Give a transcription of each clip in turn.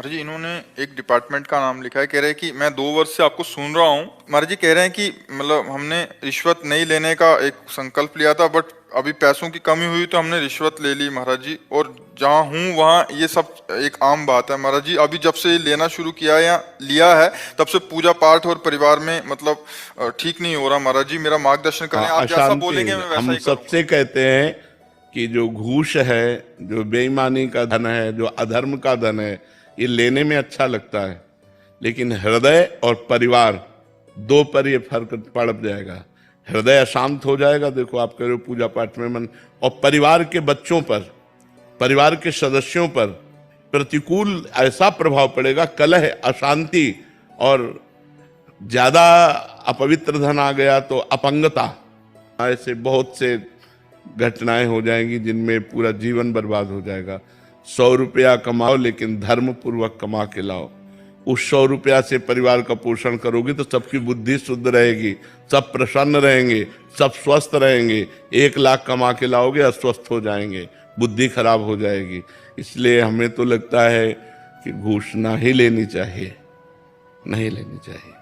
महाराज जी इन्होंने एक डिपार्टमेंट का नाम लिखा है, कह रहे हैं कि मैं 2 वर्ष से आपको सुन रहा हूँ। महाराज जी कह रहे हैं कि मतलब हमने रिश्वत नहीं लेने का एक संकल्प लिया था, बट अभी पैसों की कमी हुई तो हमने रिश्वत ले ली महाराज जी। और जहाँ हूँ वहाँ ये सब एक आम बात है महाराज जी। अभी जब से ये लेना शुरू किया या लिया है तब से पूजा पाठ और परिवार में मतलब ठीक नहीं हो रहा महाराज जी। मेरा मार्गदर्शन करें, आप जैसा अशांति। बोलेंगे मैं वैसा हम ही करूँगा। सबसे कहते हैं कि जो घूस है, जो बेईमानी का धन है, जो अधर्म का धन है, ये लेने में अच्छा लगता है, लेकिन हृदय और परिवार दो पर ये फर्क पड़ जाएगा। हृदय अशांत हो जाएगा, देखो आप कह रहे हो पूजा पाठ में मन, और परिवार के बच्चों पर, परिवार के सदस्यों पर प्रतिकूल ऐसा प्रभाव पड़ेगा, कलह, अशांति, और ज्यादा अपवित्र धन आ गया तो अपंगता, ऐसे बहुत से घटनाएं हो जाएंगी जिनमें पूरा जीवन बर्बाद हो जाएगा। 100 रुपया कमाओ लेकिन धर्म पूर्वक कमा के लाओ। उस 100 रुपया से परिवार का पोषण करोगे तो सबकी बुद्धि शुद्ध रहेगी, सब प्रसन्न रहेंगे, सब स्वस्थ रहेंगे। 1 लाख कमा के लाओगे, अस्वस्थ हो जाएंगे, बुद्धि खराब हो जाएगी। इसलिए हमें तो लगता है कि घूस ना ही लेनी चाहिए, नहीं लेनी चाहिए।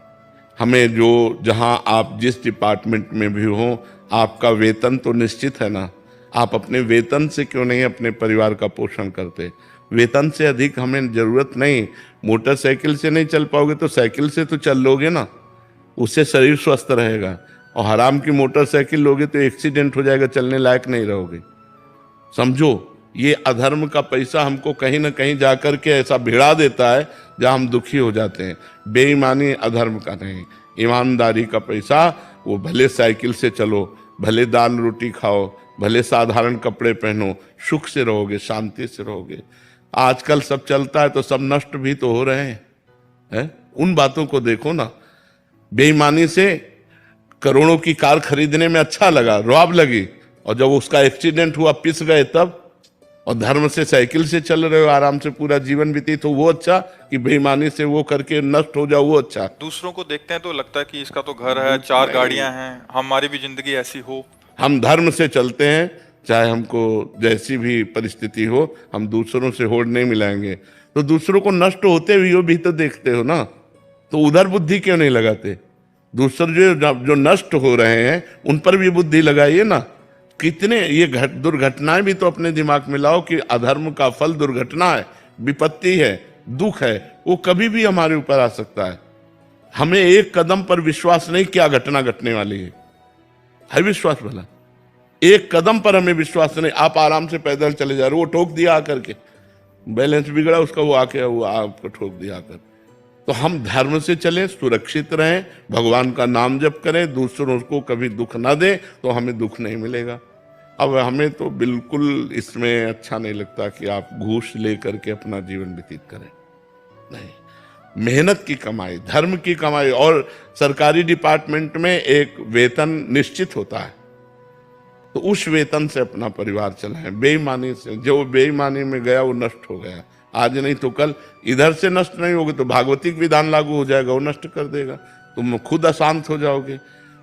हमें जो, जहां आप जिस डिपार्टमेंट में भी हो, आपका वेतन तो निश्चित है ना। आप अपने वेतन से क्यों नहीं अपने परिवार का पोषण करते? वेतन से अधिक हमें जरूरत नहीं। मोटरसाइकिल से नहीं चल पाओगे तो साइकिल से तो चल लोगे ना, उससे शरीर स्वस्थ रहेगा। और हराम की मोटरसाइकिल लोगे तो एक्सीडेंट हो जाएगा, चलने लायक नहीं रहोगे। समझो, ये अधर्म का पैसा हमको कहीं ना कहीं जाकर के ऐसा भिड़ा देता है जहां हम दुखी हो जाते हैं। बेईमानी अधर्म का नहीं, ईमानदारी का पैसा, वो भले साइकिल से चलो, भले दाल रोटी खाओ, भले साधारण कपड़े पहनो, सुख से रहोगे, शांति से रहोगे। आजकल सब चलता है तो सब नष्ट भी तो हो रहे हैं। उन बातों को देखो ना। बेईमानी से करोड़ों की कार खरीदने में अच्छा लगा, रुआब लगी, और जब उसका एक्सीडेंट हुआ, पिस गए तब। और धर्म से साइकिल से चल रहे हो, आराम से पूरा जीवन व्यतीत हो, वो अच्छा कि बेईमानी से वो करके नष्ट हो जाओ, वो अच्छा? दूसरों को देखते हैं तो लगता है कि इसका तो घर है, 4 गाड़ियां हैं, हमारी भी जिंदगी ऐसी हो। हम धर्म से चलते हैं, चाहे हमको जैसी भी परिस्थिति हो, हम दूसरों से होड़ नहीं मिलाएंगे। तो दूसरों को नष्ट होते हुए भी तो देखते हो ना, तो उधर बुद्धि क्यों नहीं लगाते? दूसरे जो नष्ट हो रहे हैं उन पर भी बुद्धि लगाइए ना। कितने ये दुर्घटनाएं भी तो अपने दिमाग में लाओ कि अधर्म का फल दुर्घटना है, विपत्ति है, दुख है, वो कभी भी हमारे ऊपर आ सकता है। हमें एक कदम पर विश्वास नहीं, क्या घटना घटने वाली है विश्वास भला? एक कदम पर हमें विश्वास नहीं। आप आराम से पैदल चले जा रहे हो, वो ठोक दिया आकर के, बैलेंस बिगड़ा उसका, वो आके वो आपको ठोक दिया आकर। तो हम धर्म से चलें, सुरक्षित रहें, भगवान का नाम जप करें, दूसरों को कभी दुख ना दें, तो हमें दुख नहीं मिलेगा। अब हमें तो बिल्कुल इसमें अच्छा नहीं लगता कि आप घूस लेकर के अपना जीवन व्यतीत करें। नहीं, मेहनत की कमाई, धर्म की कमाई। और सरकारी डिपार्टमेंट में एक वेतन निश्चित होता है, तो उस वेतन से अपना परिवार चलाएं। बेईमानी से, जो बेईमानी में गया वो नष्ट हो गया, आज नहीं तो कल। इधर से नष्ट नहीं होगे तो भागवतिक विधान लागू हो जाएगा, वो नष्ट कर देगा। तुम खुद अशांत हो जाओगे,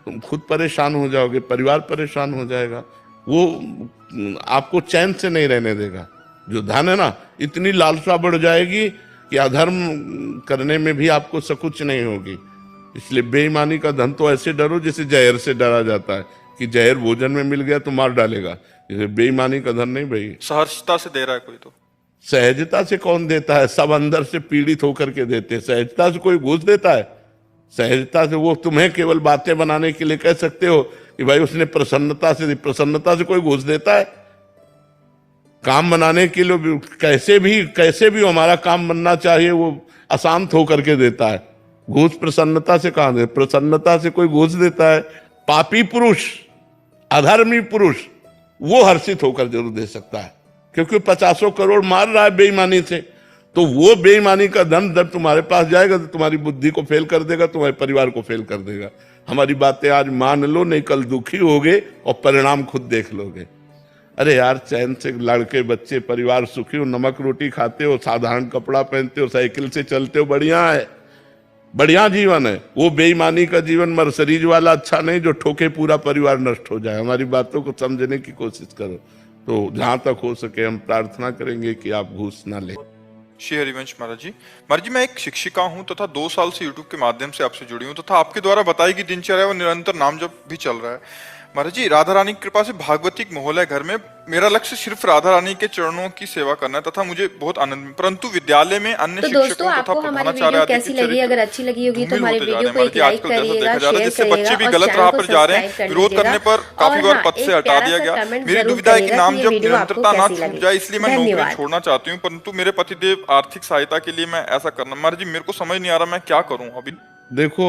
तुम खुद परेशान हो जाओगे, परिवार परेशान हो जाएगा, वो आपको चैन से नहीं रहने देगा। जो धन है ना, इतनी लालसा बढ़ जाएगी कि अधर्म करने में भी आपको सकुच नहीं होगी। इसलिए बेईमानी का धन तो ऐसे डरो जैसे जहर से डरा जाता है, कि जहर भोजन में मिल गया तो मार डालेगा। बेईमानी का धन नहीं भाई। सहर्षता से दे रहा है कोई तो। सहजता से कौन देता है? सब अंदर से पीड़ित होकर के देते हैं। सहजता से कोई घूस देता है? सहजता से वो तुम्हें केवल बातें बनाने के लिए कह सकते हो कि भाई उसने प्रसन्नता से दी। प्रसन्नता से कोई घूस देता है? काम बनाने के लिए कैसे भी हमारा काम बनना चाहिए, वो अशांत होकर के देता है। घूस प्रसन्नता से कहां दे? प्रसन्नता से कोई घूस देता है? पापी पुरुष, अधर्मी पुरुष, वो हर्षित होकर जरूर दे सकता है, क्योंकि 50 करोड़ मार रहा है बेईमानी से। तो वो बेईमानी का धन जब तुम्हारे पास जाएगा तो तुम्हारी बुद्धि को फेल कर देगा, तुम्हारे परिवार को फेल कर देगा। हमारी बातें आज मान लो, नहीं कल दुखी होगे और परिणाम खुद देख लोगे। अरे यार, चैन से लड़के बच्चे परिवार सुखी हो, नमक रोटी खाते हो, साधारण कपड़ा पहनते हो, साइकिल से चलते हो, बढ़िया है, बढ़िया जीवन है। वो बेईमानी का जीवन मर्सरीज वाला अच्छा नहीं, जो ठोके पूरा परिवार नष्ट हो जाए। हमारी बातों को समझने की कोशिश करो। तो जहां तक हो सके हम प्रार्थना करेंगे कि आप घूस ना लें। श्री हरिवंश महाराज जी। महाराज जी, मैं एक शिक्षिका हूँ तथा 2 साल से यूट्यूब के माध्यम से आपसे जुड़ी हूँ तथा आपके द्वारा बताई गई दिनचर्या व निरंतर नाम जप भी चल रहा है। महाराज जी, राधा रानी की कृपा से भागवतिक माहौल है घर में। मेरा लक्ष्य सिर्फ राधा रानी के चरणों की सेवा करना है तथा मुझे बहुत आनंद, परंतु विद्यालय में अन्य तो शिक्षकों दोस्तों, तथा आपको हमारी प्रधानाचार्य वीडियो आदि कैसी के लगी? अगर अच्छी लगी होगी तो हमारे वीडियो को एक लाइक करिएगा, शेयर जिससे बच्चे भी करिएगा गलत और राह चैनल पर को जा रहे हैं, सब्सक्राइब कर विरोध करने लीजिएगा। पर काफी और बार हाँ, पद से एक हटा प्यारा दिया सा गया। कमेंट मेरी जरूर दुविधा है कि करिएगा नाम कि ये जब वीडियो आपको निरंतरता ना कैसी छूट लगी। जाए, इसलिए मैं नौकरी धन्यवाद। छोड़ना चाहती हूँ, परंतु मेरे पतिदेव आर्थिक सहायता के लिए मैं ऐसा करना। महाराज जी, मेरे को समझ नहीं आ रहा मैं क्या करूँ अभी। देखो,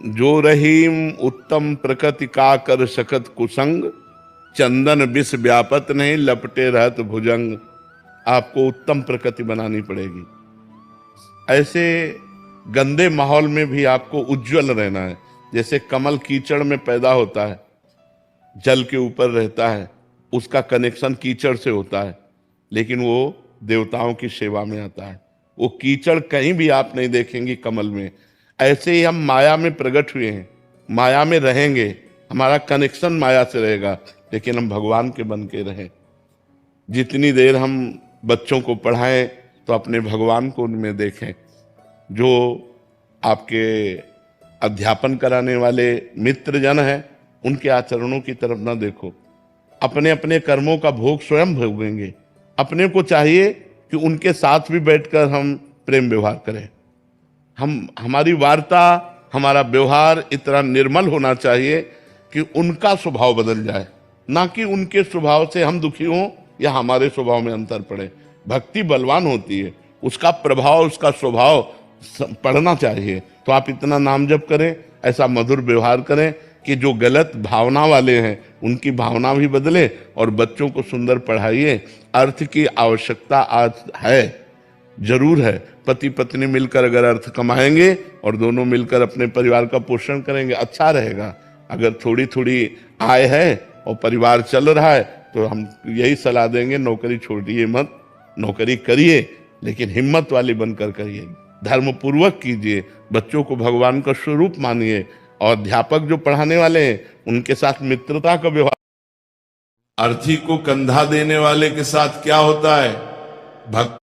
जो रहीम उत्तम प्रकृति का कर सकत कुसंग, चंदन विष व्यापत नहीं लपटे रहत भुजंग। आपको उत्तम प्रकृति बनानी पड़ेगी। ऐसे गंदे माहौल में भी आपको उज्जवल रहना है। जैसे कमल कीचड़ में पैदा होता है, जल के ऊपर रहता है, उसका कनेक्शन कीचड़ से होता है, लेकिन वो देवताओं की सेवा में आता है। वो कीचड़ कहीं भी आप नहीं देखेंगे कमल में। ऐसे ही हम माया में प्रकट हुए हैं, माया में रहेंगे, हमारा कनेक्शन माया से रहेगा, लेकिन हम भगवान के बन के रहें। जितनी देर हम बच्चों को पढ़ाएं तो अपने भगवान को उनमें देखें। जो आपके अध्यापन कराने वाले मित्र जन हैं, उनके आचरणों की तरफ ना देखो। अपने अपने कर्मों का भोग स्वयं भोगेंगे। अपने को चाहिए कि उनके साथ भी बैठकर हम प्रेम व्यवहार करें। हमारी वार्ता, हमारा व्यवहार इतना निर्मल होना चाहिए कि उनका स्वभाव बदल जाए, ना कि उनके स्वभाव से हम दुखी हों या हमारे स्वभाव में अंतर पड़े। भक्ति बलवान होती है, उसका प्रभाव, उसका स्वभाव पढ़ना चाहिए। तो आप इतना नाम जप करें, ऐसा मधुर व्यवहार करें कि जो गलत भावना वाले हैं उनकी भावना भी बदले, और बच्चों को सुंदर पढ़ाइए। अर्थ की आवश्यकता आज है, जरूर है। पति पत्नी मिलकर अगर अर्थ कमाएंगे और दोनों मिलकर अपने परिवार का पोषण करेंगे, अच्छा रहेगा। अगर थोड़ी थोड़ी आय है और परिवार चल रहा है तो हम यही सलाह देंगे, नौकरी छोड़िए मत, नौकरी करिए, लेकिन हिम्मत वाली बनकर करिए, धर्म पूर्वक कीजिए, बच्चों को भगवान का स्वरूप मानिए। और अध्यापक जो पढ़ाने वाले हैं उनके साथ मित्रता का व्यवहार। अर्थी को कंधा देने वाले के साथ क्या होता है? भक्त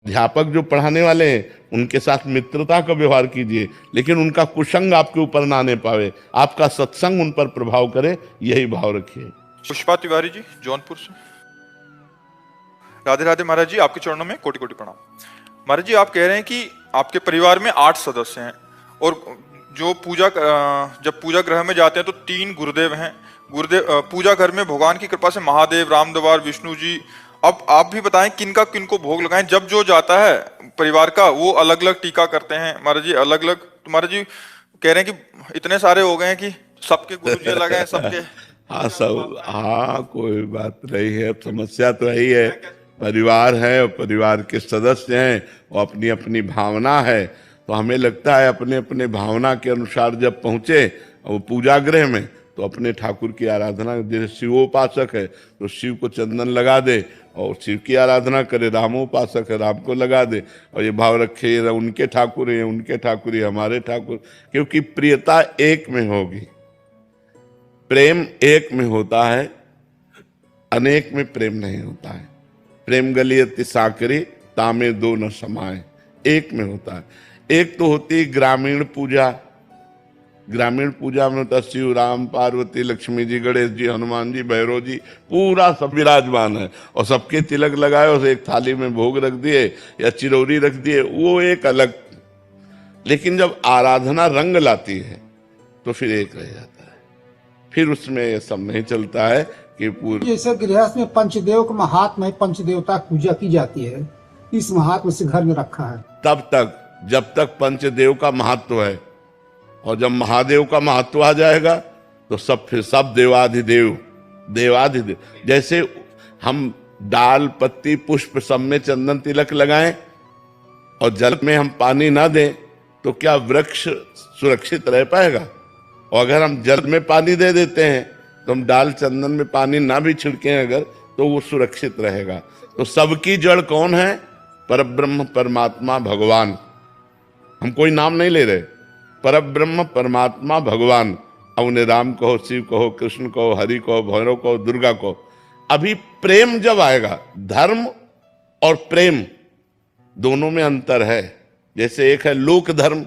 अध्यापक जो पढ़ाने वाले हैं उनके साथ मित्रता का व्यवहार कीजिए, लेकिन उनका कुसंग आपके ऊपर ना आने पावे, आपका सत्संग उन पर प्रभाव करे, यही भाव रखिए। पुष्पा तिवारी जी, जौनपुर से। राधे राधे महाराज जी, आपके चरणों में कोटि कोटि प्रणाम। महाराज जी, आप कह रहे हैं कि आपके परिवार में 8 सदस्य हैं और जो जब पूजा गृह में जाते हैं तो 3 गुरुदेव हैं। पूजा घर में भगवान की कृपा से महादेव, रामदवार, विष्णु जी। अब आप भी बताएं किनको भोग लगाएं। जब जो जाता है परिवार का वो अलग अलग टीका करते हैं महाराज जी, अलग अलग। तो महाराज जी कह रहे हैं कि इतने सारे हो गए हैं कि सबके गुरु जी अलग हैं, सबके। हाँ सब, हाँ कोई बात नहीं है। समस्या तो यही है, परिवार है और परिवार के सदस्य हैं और अपनी अपनी भावना है। तो हमें लगता है अपने अपने भावना के अनुसार जब पहुंचे वो पूजा गृह में तो अपने ठाकुर की आराधना, जैसे शिवोपासक है तो शिव को चंदन लगा दे और शिव की आराधना करे, रामोपासक है राम को लगा दे, और ये भाव रखे ये उनके ठाकुर हैं, उनके ठाकुर ये हमारे ठाकुर। क्योंकि प्रियता एक में होगी, प्रेम एक में होता है, अनेक में प्रेम नहीं होता है। प्रेम गलियति साकरी तामे दो न समाए, एक में होता है। एक तो होती ग्रामीण पूजा, ग्रामीण पूजा में होता शिव, राम, पार्वती, लक्ष्मी जी, गणेश जी, हनुमान जी, भैरव जी, पूरा सब विराजमान है और सबके तिलक लगाए और एक थाली में भोग रख दिए या चिरौरी रख दिए, वो एक अलग। लेकिन जब आराधना रंग लाती है तो फिर एक रह जाता है, फिर उसमें ये सब नहीं चलता है कि पूर्ण। जैसे गृहस्थ में पंचदेव का महात्मा है, पंचदेवता की पूजा की जाती है, इस महात्मा से घर में रखा है। तब तक जब तक पंचदेव का महत्व है, और जब महादेव का महत्व आ जाएगा तो फिर सब देवाधिदेव, देवाधिदेव। जैसे हम डाल, पत्ती, पुष्प सब में चंदन तिलक लगाएं और जल में हम पानी ना दें तो क्या वृक्ष सुरक्षित रह पाएगा? और अगर हम जल में पानी दे देते हैं तो हम डाल चंदन में पानी ना भी छिड़कें अगर, तो वो सुरक्षित रहेगा। तो सबकी जड़ कौन है? परब्रह्म परमात्मा भगवान। हम कोई नाम नहीं ले रहे, परब्रह्म परमात्मा भगवान। अब उन्हें राम कहो, शिव कहो, कृष्ण कहो, हरि कहो, भैरव कहो, दुर्गा कहो। अभी प्रेम जब आएगा, धर्म और प्रेम दोनों में अंतर है। जैसे एक है लोक धर्म,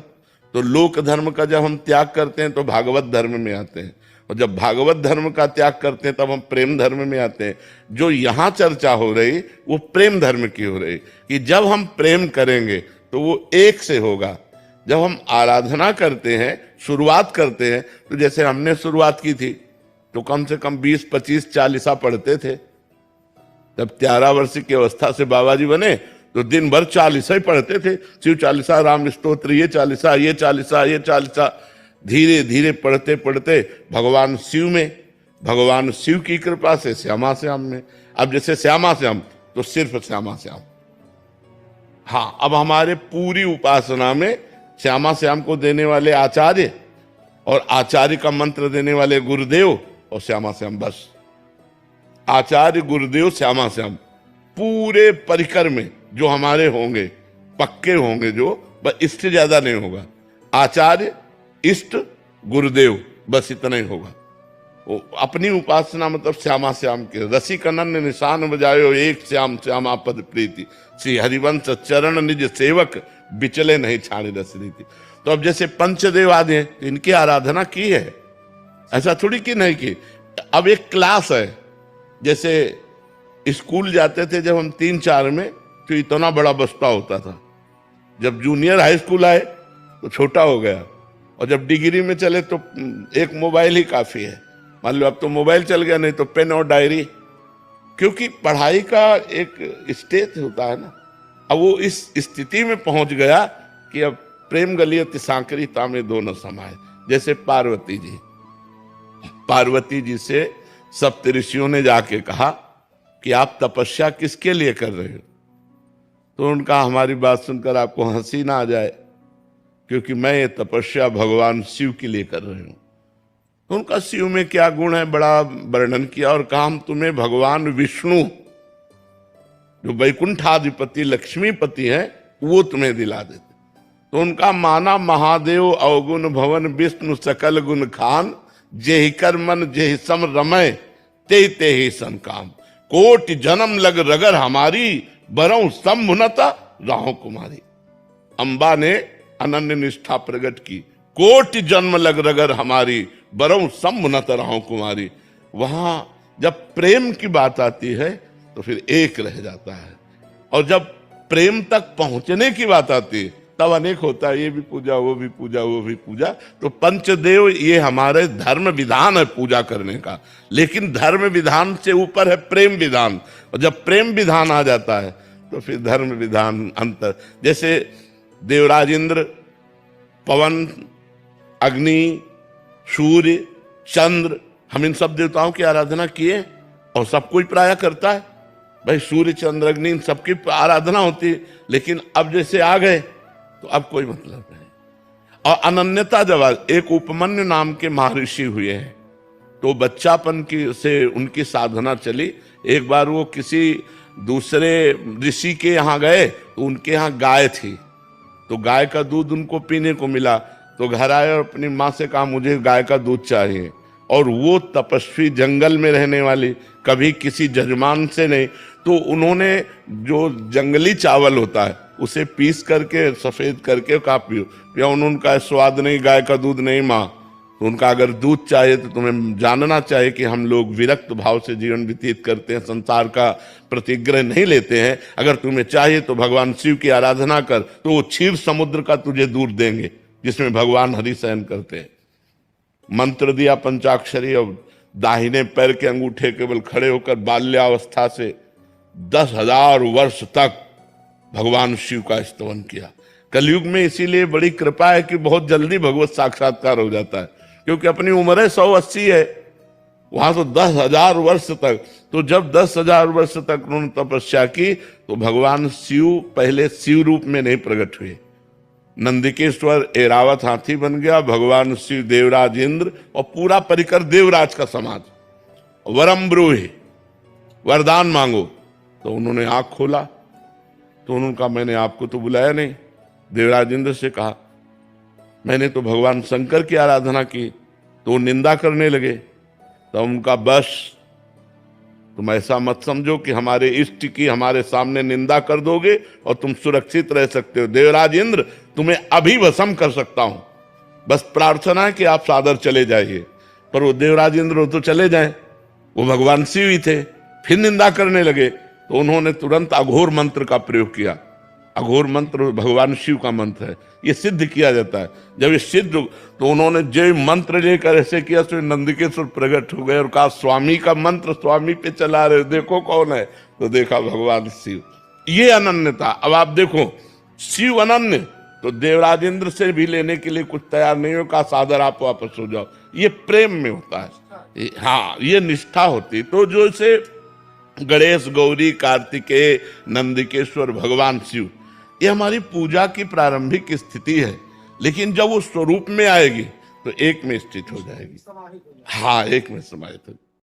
तो लोक धर्म का जब हम त्याग करते हैं तो भागवत धर्म में आते हैं, और जब भागवत धर्म का त्याग करते हैं तब हम प्रेम धर्म में आते हैं। जो यहां चर्चा हो रही वो प्रेम धर्म की हो रही, कि जब हम प्रेम करेंगे तो वो एक से होगा। जब हम आराधना करते हैं, शुरुआत करते हैं, तो जैसे हमने शुरुआत की थी तो कम से कम 20, 25 चालीसा पढ़ते थे। जब 13 वर्ष की अवस्था से बाबा जी बने तो दिन भर 40 ही पढ़ते थे, शिव चालीसा, राम स्तोत्र, ये चालीसा, ये चालीसा, ये चालीसा। धीरे धीरे पढ़ते पढ़ते भगवान शिव में, भगवान शिव की कृपा से श्यामा श्याम में। अब जैसे श्यामा श्याम तो सिर्फ श्यामा श्याम। हाँ, अब हमारे पूरी उपासना में श्यामा श्याम को देने वाले आचार्य और आचार्य का मंत्र देने वाले गुरुदेव और श्यामा श्याम, बस आचार्य गुरुदेव श्यामा श्याम। पूरे परिकर में जो हमारे होंगे, पक्के होंगे, जो बस इससे ज्यादा नहीं होगा। आचार्य, इष्ट, गुरुदेव, बस इतना ही होगा। वो अपनी उपासना मतलब श्यामा श्याम के। रसिक अनन्य निशान बजायो, एक श्याम श्यामा पद प्रीति, श्री हरिवंश चरण निज सेवक, बिचले नहीं छाड़ी रस रीति। तो अब जैसे पंचदेव आदि हैं, इनकी आराधना की है, ऐसा थोड़ी कि नहीं की। अब एक क्लास है, जैसे स्कूल जाते थे जब हम 3-4 में, तो इतना बड़ा बस्ता होता था। जब जूनियर हाई स्कूल आए तो छोटा हो गया, और जब डिग्री में चले तो एक मोबाइल ही काफी है। मान लो अब तो मोबाइल चल गया, नहीं तो पेन और डायरी, क्योंकि पढ़ाई का एक स्टेज होता है ना। अब वो इस स्थिति में पहुंच गया कि अब प्रेम गलियत सांकरी तामे दोनों समाये। जैसे पार्वती जी से सप्तऋषियों ने जाके कहा कि आप तपस्या किसके लिए कर रहे हो, तो उनका हमारी बात सुनकर आपको हंसी ना आ जाए, क्योंकि मैं ये तपस्या भगवान शिव के लिए कर रही हूं। तो उनका शिव में क्या गुण है बड़ा वर्णन किया, और कहा हम तुम्हें भगवान विष्णु जो वैकुंठाधिपति लक्ष्मीपति है वो तुम्हें दिला देते। तो उनका माना महादेव अवगुण भवन विष्णु सकल गुण खान, जेहि कर मन जेहि सम रमय ते ते ही सन काम। कोटि जन्म लग रगर हमारी, बरऊ सम्मुनता राहों कुमारी। अंबा ने अनन्य निष्ठा प्रकट की, कोटि जन्म लग रगर हमारी, बरऊ सम्मुनत राहों कुमारी। वहां जब प्रेम की बात आती है तो फिर एक रह जाता है, और जब प्रेम तक पहुंचने की बात आती है तब अनेक होता है, ये भी पूजा, वो भी पूजा, वो भी पूजा। तो पंचदेव ये हमारे धर्म विधान है पूजा करने का, लेकिन धर्म विधान से ऊपर है प्रेम विधान। और जब प्रेम विधान आ जाता है तो फिर धर्म विधान अंतर। जैसे देवराज इंद्र, पवन, अग्नि, सूर्य, चंद्र, हम इन सब देवताओं की आराधना किए, और सब कोई प्राय करता है भाई। सूर्य, चंद्र, अग्नि, इन सबकी आराधना होती है, लेकिन अब जैसे आ गए तो अब कोई मतलब नहीं। और अनन्यता जब एक उपमन्यु नाम के महर्षि हुए हैं, तो बच्चापन की से उनकी साधना चली। एक बार वो किसी दूसरे ऋषि के यहाँ गए, तो उनके यहाँ गाय थी, तो गाय का दूध उनको पीने को मिला। तो घर आए और अपनी माँ से कहा मुझे गाय का दूध चाहिए। और वो तपस्वी, जंगल में रहने वाली, कभी किसी जजमान से नहीं, तो उन्होंने जो जंगली चावल होता है उसे पीस करके सफेद करके कहा पियो। या उनका स्वाद नहीं, गाय का दूध नहीं माँ। तो उनका अगर दूध चाहिए तो तुम्हें जानना चाहिए कि हम लोग विरक्त भाव से जीवन व्यतीत करते हैं, संसार का प्रतिग्रह नहीं लेते हैं। अगर तुम्हें चाहिए तो भगवान शिव की आराधना कर, तो वो क्षीर समुद्र का तुझे दूध देंगे जिसमें भगवान हरि शयन करते हैं। मंत्र दिया पंचाक्षरी, और दाहिने पैर के अंगूठे केवल खड़े होकर बाल्यावस्था से 10,000 वर्ष तक भगवान शिव का स्तवन किया। कलयुग में इसीलिए बड़ी कृपा है कि बहुत जल्दी भगवत साक्षात्कार हो जाता है, क्योंकि अपनी उम्र 180 है, वहां तो 10,000 वर्ष तक। तो जब 10,000 वर्ष तक उन्होंने तपस्या की तो भगवान शिव पहले शिव रूप में नहीं प्रकट हुए। नंदिकेश्वर एरावत हाथी बन गया, भगवान शिव देवराज इंद्र, और पूरा परिकर देवराज का समाज। वरम ब्रूहि, वरदान मांगो। तो उन्होंने आंख खोला, तो उन्होंने कहा मैंने आपको तो बुलाया नहीं। देवराज इंद्र से कहा मैंने तो भगवान शंकर की आराधना की, तो निंदा करने लगे। तो उनका बस, तुम ऐसा मत समझो कि हमारे इष्ट की हमारे सामने निंदा कर दोगे और तुम सुरक्षित रह सकते हो। देवराज इंद्र, तुम्हें अभी भस्म कर सकता हूं, बस प्रार्थना है कि आप सादर चले जाइए। पर वो देवराज इंद्र तो चले जाए, वो भगवान शिव ही थे, फिर निंदा करने लगे। तो उन्होंने तुरंत अघोर मंत्र का प्रयोग किया। अघोर मंत्र भगवान शिव का मंत्र है, ये सिद्ध किया जाता है। जब ये सिद्ध, तो उन्होंने जो मंत्र लेकर ऐसे किया तो नंदिकेश्वर प्रकट हो गए और कहा, स्वामी का मंत्र स्वामी पे चला रहे, देखो कौन है। तो देखा भगवान शिव। ये अनन्यता। अब आप देखो, शिव अनन्य, तो देवराज इंद्र से भी लेने के लिए कुछ तैयार नहीं हो, कहा सादर आप वापस हो जाओ। ये प्रेम में होता है, हाँ, ये निष्ठा होती। तो जो से गणेश, गौरी, कार्तिकेय, नंदिकेश्वर, भगवान शिव, ये हमारी पूजा की प्रारंभिक स्थिति है। लेकिन जब वो स्वरूप में आएगी तो एक में स्थित हो जाएगी। हाँ, एक में समाहित हो।